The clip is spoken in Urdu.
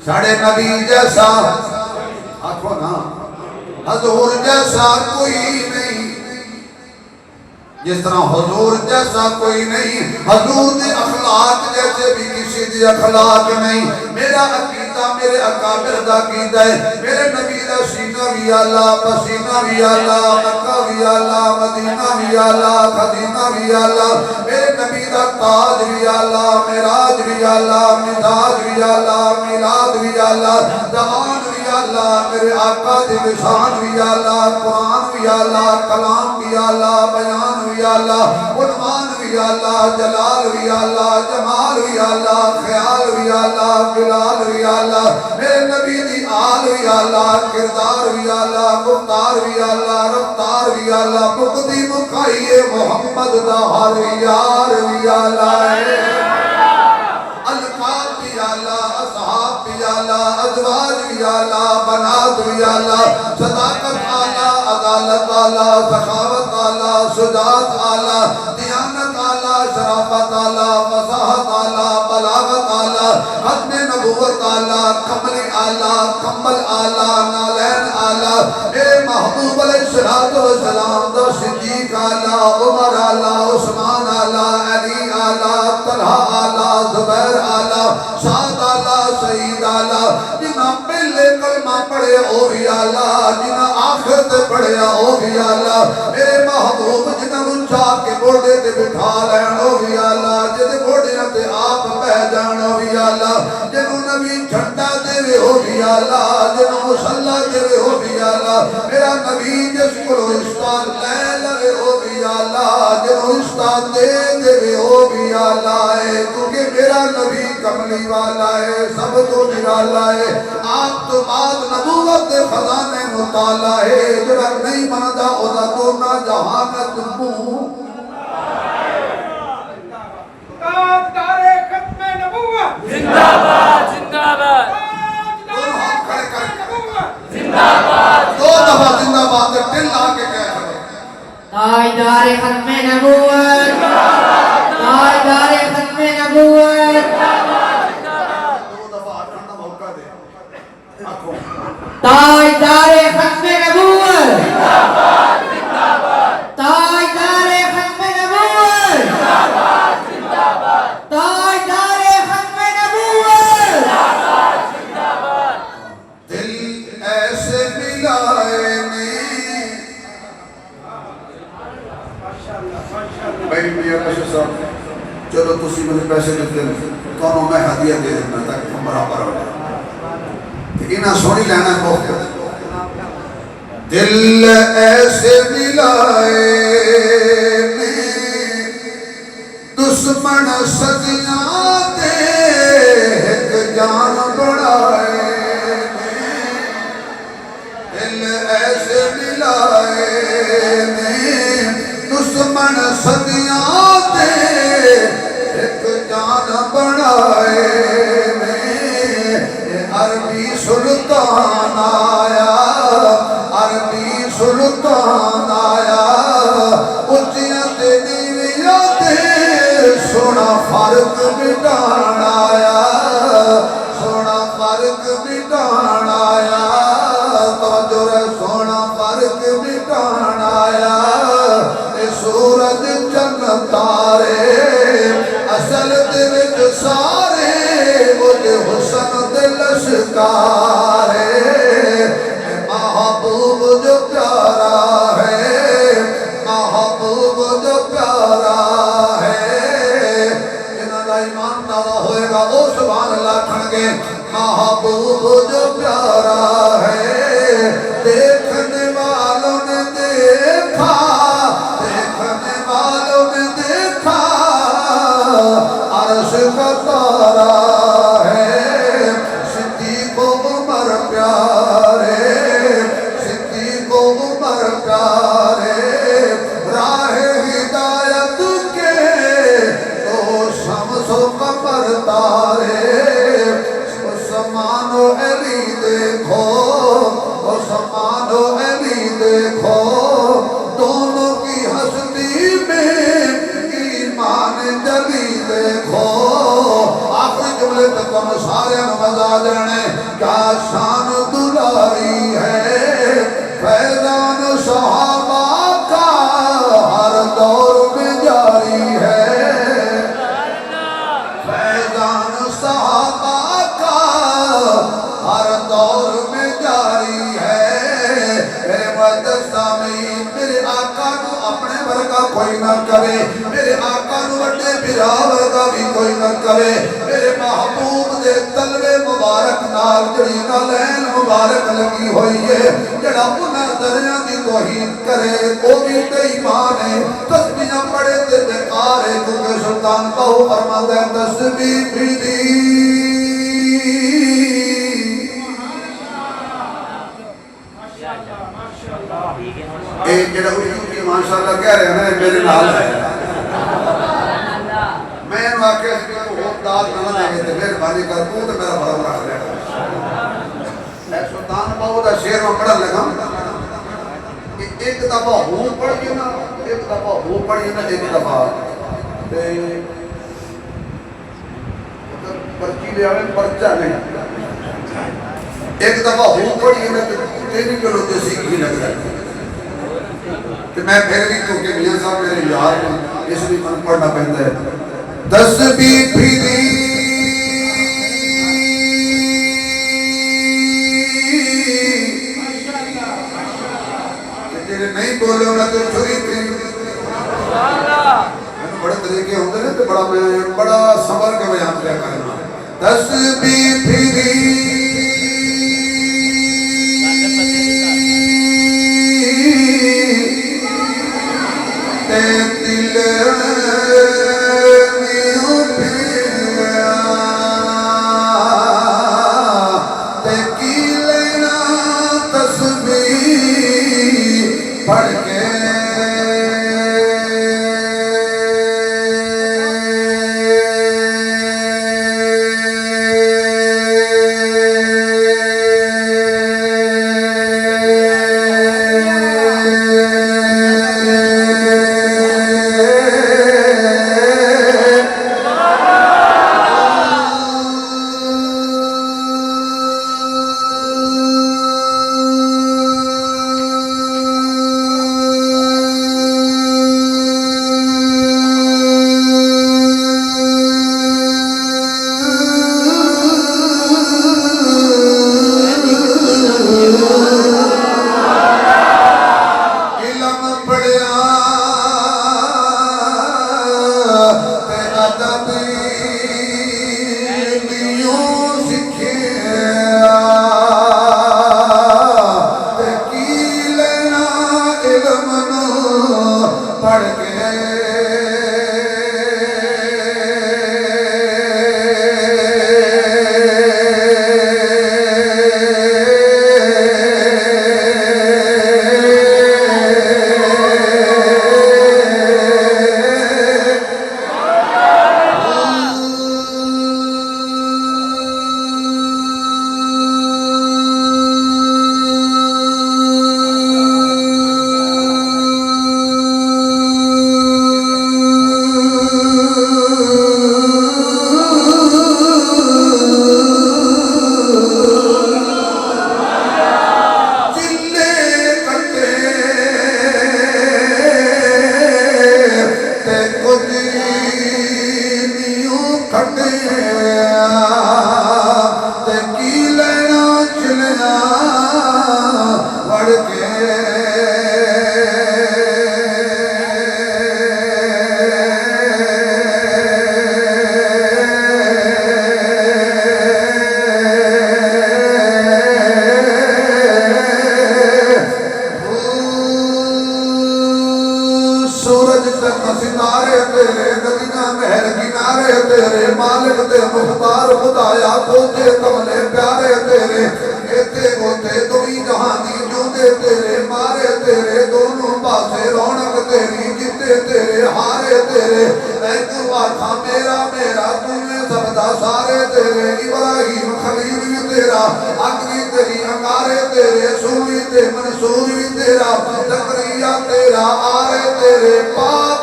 ساڑھے نبی جیسا آنکھو نا حضور جیسا کوئی نہیں جس طرح حضور جیسا کوئی نہیں حضور دے اخلاق جیسے بھی کسی دے اخلاق نہیں میرا عقیدہ میرے اکابر دا عقیدہ ہے میرے نبی دا سینہ بھی آلہ پسینہ بھی آلہ مکہ بھی آلہ مدینہ بھی آلہ خدینہ بھی آلہ میرے نبی دا تاج بھی آلہ معراج بھی آلہ مزاج بھی آلہ میلاد بھی آلہ زبان بھی آلہ میرے آقا دے لسان بھی آلہ قرآن بھی آلہ کلام بھی آلہ بیان بھی آلہ عنوان بھی آلہ جلال بھی آلہ جمال بھی آلہ خیال بھی آلہ بلال بھی آلہ میرے نبی دی آل بھی آلہ کردار بھی آلہ گفتار بھی آلہ رفتار بھی آلہ مقدی مکھائیے محمد دا ہر یار بھی آلہ القاب بھی آلہ اصحاب بھی آلہ ازواج بھی آلہ بنات بھی آلہ صداقت آلہ عدالت آلہ سخاوت آلہ شجاعت آلہ دیانت آلہ شرافت آلہ فصاحت آلہ بلاغت آلہ ختم نبوت آلہ کمل آلہ کمل آلہ نالین آلہ میرے محبوب علیہ السلام دا صدیق آلہ عمر آلہ عثمان آلہ علی آلہ طلحہ آلہ زبیر آلہ سعد آلہ سعید آلہ جنہ پہلے کلمہ پڑھے او بھی آلہ جنہ آخرت پڑھے او بھی آلہ میرے محبوب جنہ رنچا کے بوڑے تے بٹھا لین او بھی آلہ جنہ بوڑے تے آپ بہ جان او بھی آلہ جنہ نبی جھنڈا دے وے او بھی آلہ جنہ مسلح دے وے او بھی آلہ میرا نبی جس کو استاد لے لے او بھی آلہ جنہ استاد دے وے او بھی آلہ ہے کیونکہ میرا نبی کملی والا ہے سب تو نرالا ہے آپ تو بعد نبوت خزانے مطالعہ ہے جڑا نہیں ماندہ اوزا دونا جہانت مو تاجدار ختم نبوت زندہ باد زندہ باد دونوں ہاتھ کھڑے کر زندہ باد دو دفعہ زندہ باد دل آگے کہہ رہے تاجدار ختم نبوت تاجدار ختم نبوت دو دفعہ آٹھاں کا موقع دے آنکھوں تاجدار ختم نبوت تاجدار ختم نبوت تاجدار ختم نبوت دل ایسے ملائے نے بھائی میاں کشی صاحب چلو تسی مجھے پیسے دیتے ہیں تو میں ہدیہ دے دینا تاکہ ہم برابر ہو جائے انہاں سونی لینا بہت دل ایسے ملائے نے دشمن صدیاں دے ایک جان بڑھائے دل ایسے ملائے نے دشمن صدیاں دے ایک جان بڑھائے نے عربی سلطان آیا عربی سلطان آیا اچھیاں تے نیویاں تے سونا فرق مٹان آیا سونا فرق مٹان آیا توجہ رے سونا فرق مٹان آیا اے سورج چند تارے اصل دے وچ سارے مجھے حسن دل شکارے محبوب جو پیارا ہے محبوب جو پیارا ہے جنہاں دا ایمان تازہ ہوئے گا وہ سبحان اللہ کھڑ گے محبوب جو پیارا ہے دیکھنے والوں نے دیکھا دیکھنے والوں نے دیکھا عرش کا تارا ہے صدیق و عمر پیارے صدیق و عمر پیارے راہ ہدایت کے تو شمس و قمر تارے عثمان و علی دیکھو عثمان و علی دیکھو دونوں کی ہستی میں ایمان جلی دیکھو آخری جملے تک ہم سارے مزا دینے کیا شان دلاری ہے فیضان صحابہ کا ہر دور میں جاری ہے فیضان صحابہ کا ہر دور میں جاری ہے میرے معزز سامعین میرے آقا کو اپنے ورگا کوئی نہ کرے میرے آقا نو وڈے بھرا ورگا بھی کوئی نہ کرے میرے محبوب دے تلوے مبارک نال جڑی نالین مبارک لگی ہوئی ہے جڑا انہاں دریا دی توہین کرے وہ بھی بے ایمان ہے تسبیحاں پڑھے تے بیکار ہے کیونکہ سلطان بہو فرماتا ہے تسبیح بھی دی اے جڑا ہوئی ماشاءاللہ کہہ رہے ہیں میرے نال ہے میں واقعہ اس کو بہت داد نہ دے گے مہربانی کر تو میرا بڑا رکھ لے اے سلطان بہو دا شعر میں پڑھن لگا کہ ایک دفعہ ہو پڑھیے نا ایک دفعہ ہو پڑھیے نا ایک دفعہ تے پرچی لے آوے پرچہ نہیں ایک دفعہ ہو پڑھیے نا تیری کلو جیسی کی لگ رہا ہے کہ میں پھر بھی کیونکہ میاں صاحب میرے یاد ہیں اس لیے من پڑھنا پہنتا ہے تسبیح پھری کہ تیرے نہیں بولے ہونا تو چھری تھی میں بڑے طریقے ہوتے ہیں تو بڑا صبر کے بیان کیا کرنا تسبیح پھری پڑھ کے مختار خدایا کھوتے کملے پیارے تیرے ایتے ہوتے دوئی جہانی جو دے تیرے مارے تیرے دونوں پاسے رونق تیری جتے تیرے ہارے تیرے اے قربان تھا میرا میرا تمہیں سبدا سارے تیرے ابراہیم خلیل بھی تیرا اگری تیری انگارے تیرے سولی تے منصور بھی تیرا زکریا تیرا آرے تیرے پاس